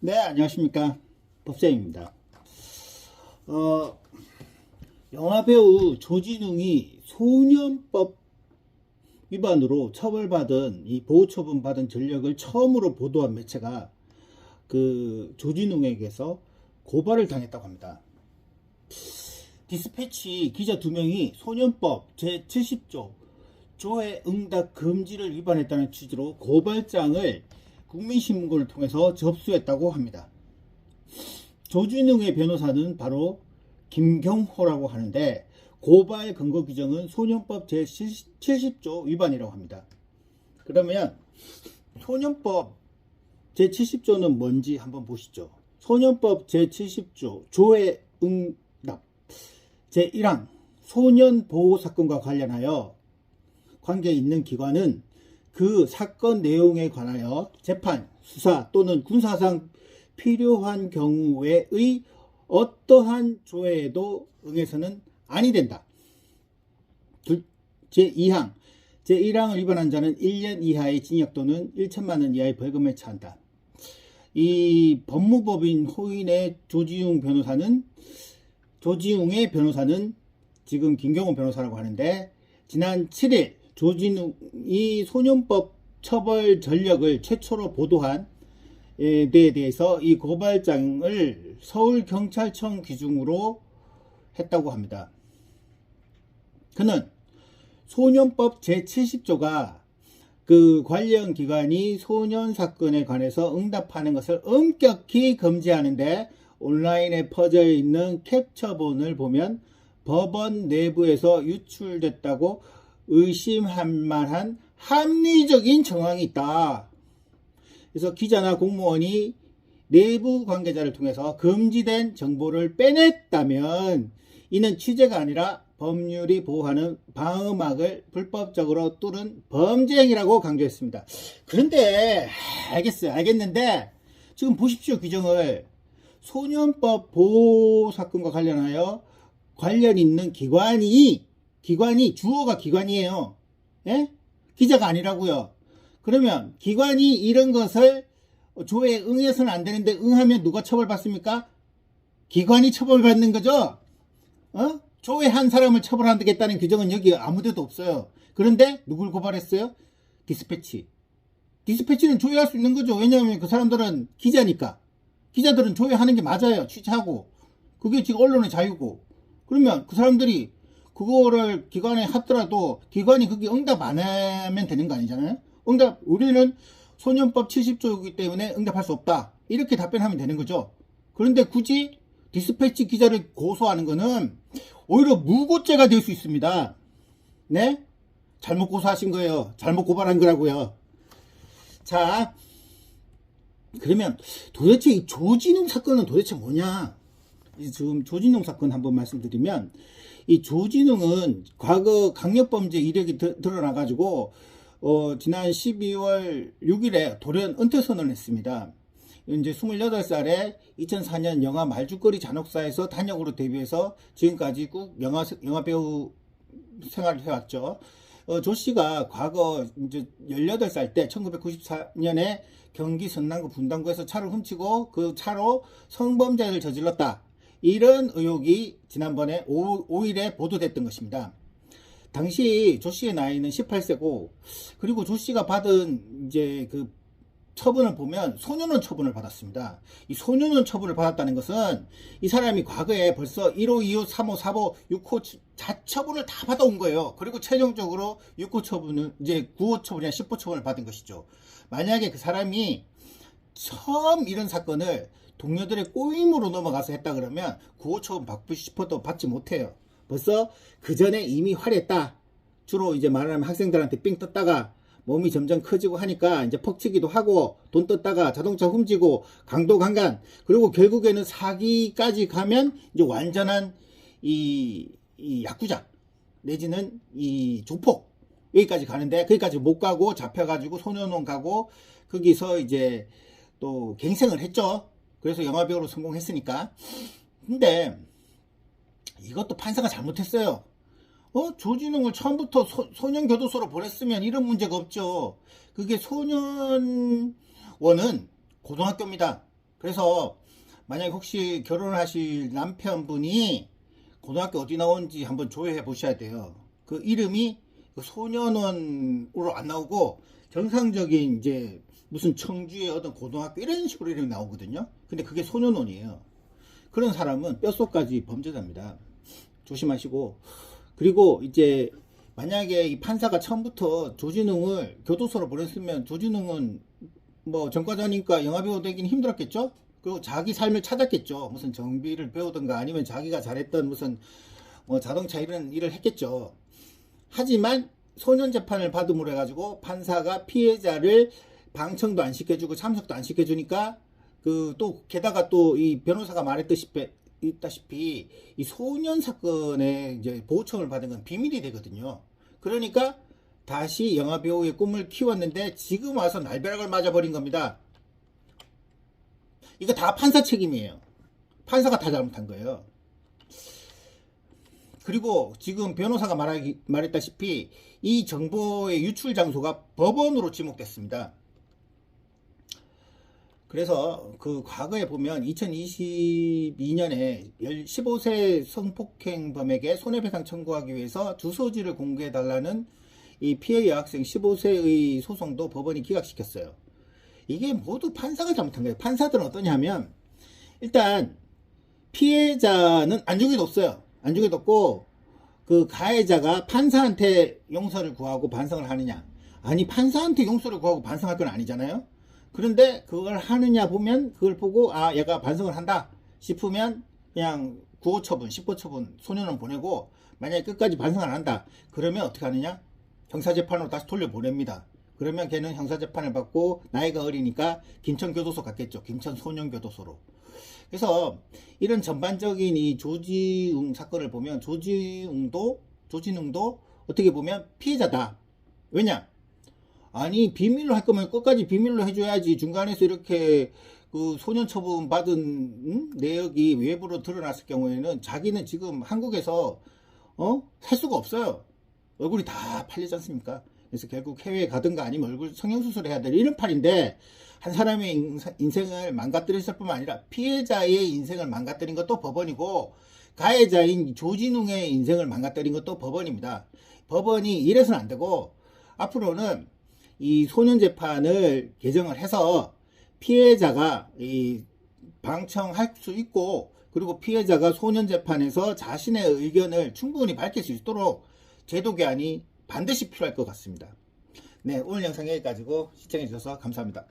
네, 안녕하십니까. 법쌤입니다. 영화배우 조진웅이 소년법 위반으로 처벌받은, 이 보호처분 받은 전력을 처음으로 보도한 매체가 그 조진웅에게서 고발을 당했다고 합니다. 디스패치 기자 2명이 소년법 제70조 조회 응답 금지를 위반했다는 취지로 고발장을 국민신문고를 통해서 접수했다고 합니다. 조진웅의 변호사는 바로 김경호라고 하는데 고발 근거 규정은 소년법 제70조 위반이라고 합니다. 그러면 소년법 제70조는 뭔지 한번 보시죠. 소년법 제70조 조회 응답 제1항 소년 보호 사건과 관련하여 관계 있는 기관은 그 사건 내용에 관하여 재판, 수사 또는 군사상 필요한 경우에의 어떠한 조회에도 응해서는 아니 된다. 제2항 제1항을 위반한 자는 1년 이하의 징역 또는 1천만 원 이하의 벌금에 처한다. 이 법무법인 호인의 조지웅의 변호사는 지금 김경호 변호사라고 하는데, 지난 7일 조진웅이 소년법 처벌 전력을 최초로 보도한 데 대해서 이 고발장을 서울경찰청 기준으로 했다고 합니다. 그는 소년법 제70조가 그 관련 기관이 소년 사건에 관해서 응답하는 것을 엄격히 금지하는데, 온라인에 퍼져 있는 캡처본을 보면 법원 내부에서 유출됐다고 의심할 만한 합리적인 정황이 있다. 그래서 기자나 공무원이 내부 관계자를 통해서 금지된 정보를 빼냈다면 이는 취재가 아니라 법률이 보호하는 방어막을 불법적으로 뚫은 범죄 행위라고 강조했습니다. 그런데 알겠는데 지금 보십시오. 규정을 소년법 보호 사건과 관련하여 관련 있는 기관이 주어가 기관이에요. 예? 기자가 아니라고요. 그러면 기관이 이런 것을 조회에 응해서는 안 되는데 응하면 누가 처벌받습니까? 기관이 처벌받는 거죠. 조회한 사람을 처벌하겠다는 규정은 여기 아무데도 없어요. 그런데 누굴 고발했어요? 디스패치는 조회할 수 있는 거죠. 왜냐하면 그 사람들은 기자니까. 기자들은 조회하는 게 맞아요. 취재하고. 그게 지금 언론의 자유고. 그러면 그 사람들이 그거를 기관에 하더라도 기관이 그게 응답 안 하면 되는 거 아니잖아요. 우리는 소년법 70조이기 때문에 응답할 수 없다. 이렇게 답변하면 되는 거죠. 그런데 굳이 디스패치 기자를 고소하는 거는 오히려 무고죄가 될 수 있습니다. 네? 잘못 고소하신 거예요. 잘못 고발한 거라고요. 자, 그러면 도대체 이 조진웅 사건은 도대체 뭐냐? 지금 조진웅 사건 한번 말씀드리면, 이 조진웅은 과거 강력범죄 이력이 드러나가지고 지난 12월 6일에 돌연 은퇴선언을 했습니다. 이제 28살에 2004년 영화 말죽거리 잔혹사에서 단역으로 데뷔해서 지금까지 꾹 영화배우 생활을 해왔죠. 조 씨가 과거 이제 18살 때 1994년에 경기 선남구 분당구에서 차를 훔치고 그 차로 성범죄를 저질렀다. 이런 의혹이 지난번에 5일에 보도됐던 것입니다. 당시 조 씨의 나이는 18세고, 그리고 조 씨가 받은 이제 그 처분을 보면 소년원 처분을 받았습니다. 이 소년원 처분을 받았다는 것은 이 사람이 과거에 벌써 1호, 2호, 3호, 4호, 6호 자처분을 다 받아온 거예요. 그리고 최종적으로 6호 처분은 이제 9호 처분이나 10호 처분을 받은 것이죠. 만약에 그 사람이 처음 이런 사건을 동료들의 꼬임으로 넘어가서 했다 그러면 9호 처분 받고 싶어도 받지 못해요. 벌써 그 전에 이미 화냈다. 주로 이제 말하면 학생들한테 삥 떴다가 몸이 점점 커지고 하니까 이제 퍽치기도 하고 돈 떴다가 자동차 훔치고 강도강간, 그리고 결국에는 사기까지 가면 이제 완전한 이 야쿠자 내지는 이 조폭, 여기까지 가는데 거기까지 못 가고 잡혀가지고 소년원 가고 거기서 이제 또 갱생을 했죠. 그래서 영화배우로 성공했으니까. 근데 이것도 판사가 잘못했어요. 조진웅을 처음부터 소년교도소로 보냈으면 이런 문제가 없죠. 그게 소년원은 고등학교입니다. 그래서 만약에 혹시 결혼하실 남편분이 고등학교 어디 나온지 한번 조회해 보셔야 돼요. 그 이름이 소년원으로 안 나오고 정상적인 이제 무슨 청주의 어떤 고등학교 이런 식으로 이름이 나오거든요. 근데 그게 소년원이에요. 그런 사람은 뼛속까지 범죄자입니다. 조심하시고, 그리고 이제 만약에 이 판사가 처음부터 조진웅을 교도소로 보냈으면 조진웅은 뭐 전과자니까 영화배우 되긴 힘들었겠죠? 그리고 자기 삶을 찾았겠죠. 무슨 정비를 배우든가 아니면 자기가 잘했던 무슨 뭐 자동차 이런 일을 했겠죠. 하지만 소년 재판을 받음으로 해가지고 판사가 피해자를 방청도 안 시켜주고 참석도 안 시켜주니까 그 또 게다가 또 이 변호사가 말했다시피 이 소년 사건에 이제 보호청을 받은 건 비밀이 되거든요. 그러니까 다시 영화배우의 꿈을 키웠는데 지금 와서 날벼락을 맞아버린 겁니다. 이거 다 판사 책임이에요. 판사가 다 잘못한 거예요. 그리고 지금 변호사가 말했다시피 이 정보의 유출 장소가 법원으로 지목됐습니다. 그래서 그 과거에 보면 2022년에 15세 성폭행범에게 손해배상 청구하기 위해서 주소지를 공개해달라는 이 피해 여학생 15세의 소송도 법원이 기각시켰어요. 이게 모두 판사가 잘못한 거예요. 판사들은 어떠냐면 일단 피해자는 안중에뒀어요. 안중에뒀고 그 가해자가 판사한테 용서를 구하고 반성을 하느냐, 아니 판사한테 용서를 구하고 반성할 건 아니잖아요. 그런데 그걸 하느냐 보면 그걸 보고 아 얘가 반성을 한다 싶으면 그냥 구호처분 10호처분 소년원 보내고, 만약에 끝까지 반성을 안 한다 그러면 어떻게 하느냐, 형사재판으로 다시 돌려보냅니다. 그러면 걔는 형사재판을 받고 나이가 어리니까 김천교도소 갔겠죠. 김천소년교도소로. 그래서 이런 전반적인 이 조지웅 사건을 보면 조진웅도 어떻게 보면 피해자다. 왜냐? 아니 비밀로 할 거면 끝까지 비밀로 해줘야지. 중간에서 이렇게 그 소년 처분 받은 내역이 외부로 드러났을 경우에는 자기는 지금 한국에서 살 수가 없어요. 얼굴이 다 팔리지 않습니까? 그래서 결국 해외에 가든가 아니면 얼굴 성형수술 해야 될 이런 팔인데, 한 사람의 인생을 망가뜨렸을 뿐만 아니라 피해자의 인생을 망가뜨린 것도 법원이고 가해자인 조진웅의 인생을 망가뜨린 것도 법원입니다. 법원이 이래서는 안 되고 앞으로는 이 소년 재판을 개정을 해서 피해자가 이 방청할 수 있고, 그리고 피해자가 소년 재판에서 자신의 의견을 충분히 밝힐 수 있도록 제도 개안이 반드시 필요할 것 같습니다. 네, 오늘 영상 여기까지고 시청해 주셔서 감사합니다.